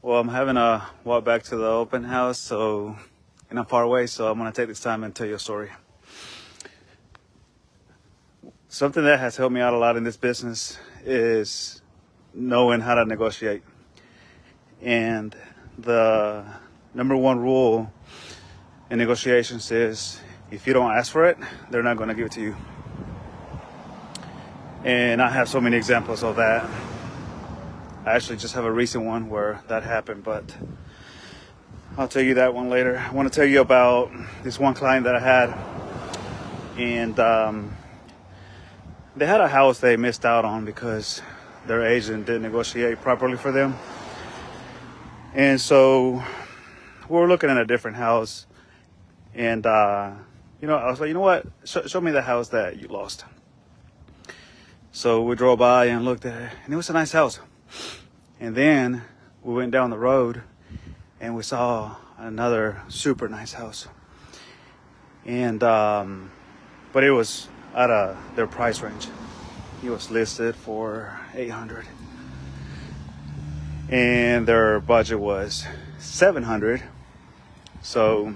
Well, I'm having a walk back to the open house, and I'm far away, so I'm gonna take this time and tell you a story. Something that has helped me out a lot in this business is knowing how to negotiate. And the number one rule in negotiations is if you don't ask for it, they're not gonna give it to you. And I have so many examples of that. I actually just have a recent one where that happened, but I'll tell you that one later. I want to tell you about this one client that I had, and they had a house they missed out on because their agent didn't negotiate properly for them. And so we were looking at a different house, and I was like, you know what? Show me the house that you lost. So we drove by and looked at it, and it was a nice house. And then we went down the road and we saw another super nice house. And but it was out of their price range. It was listed for $800. And their budget was $700. So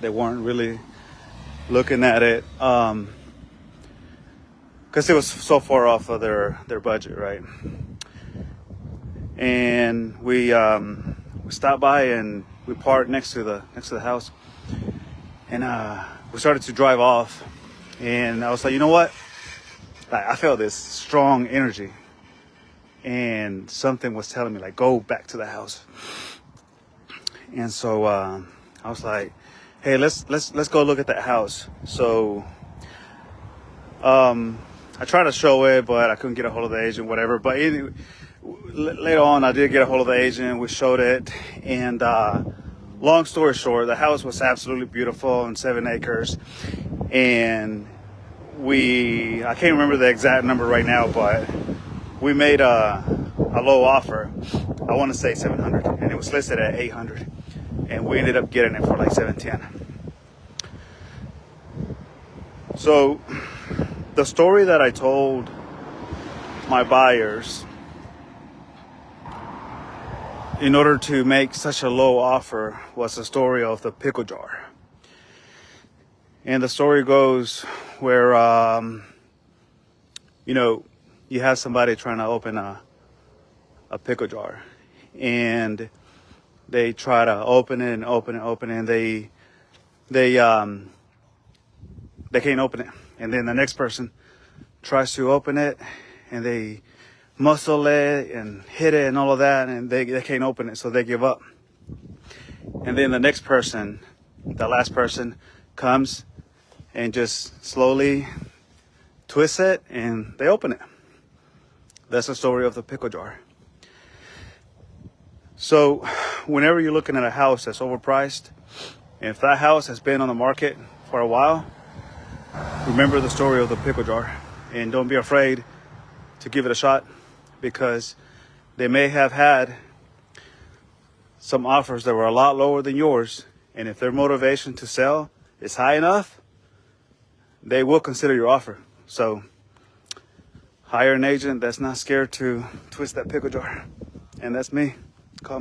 they weren't really looking at it because it was so far off of their budget, right? And we stopped by and we parked next to the house, and we started to drive off. And I was like, you know what? Like, I felt this strong energy, and something was telling me like, go back to the house. And so I was like, hey, let's go look at that house. So I tried to show it, but I couldn't get a hold of the agent, whatever. But anyway, later on, I did get a hold of the agent. We showed it, and long story short, the house was absolutely beautiful on 7 acres, and I can't remember the exact number right now, but we made a low offer. I want to say 700, and it was listed at 800, and we ended up getting it for like 710. So the story that I told my buyers in order to make such a low offer was the story of the pickle jar. And the story goes where, you have somebody trying to open a pickle jar, and they try to open it, and they can't open it. And then the next person tries to open it, and they muscle it and hit it and all of that, and they can't open it, so they give up. And then the next person, the last person, comes and just slowly twists it, and they open it. That's the story of the pickle jar. So whenever you're looking at a house that's overpriced, if that house has been on the market for a while, remember the story of the pickle jar, and don't be afraid to give it a shot, because they may have had some offers that were a lot lower than yours, and if their motivation to sell is high enough, they will consider your offer. So hire an agent that's not scared to twist that pickle jar, and that's me. Call me.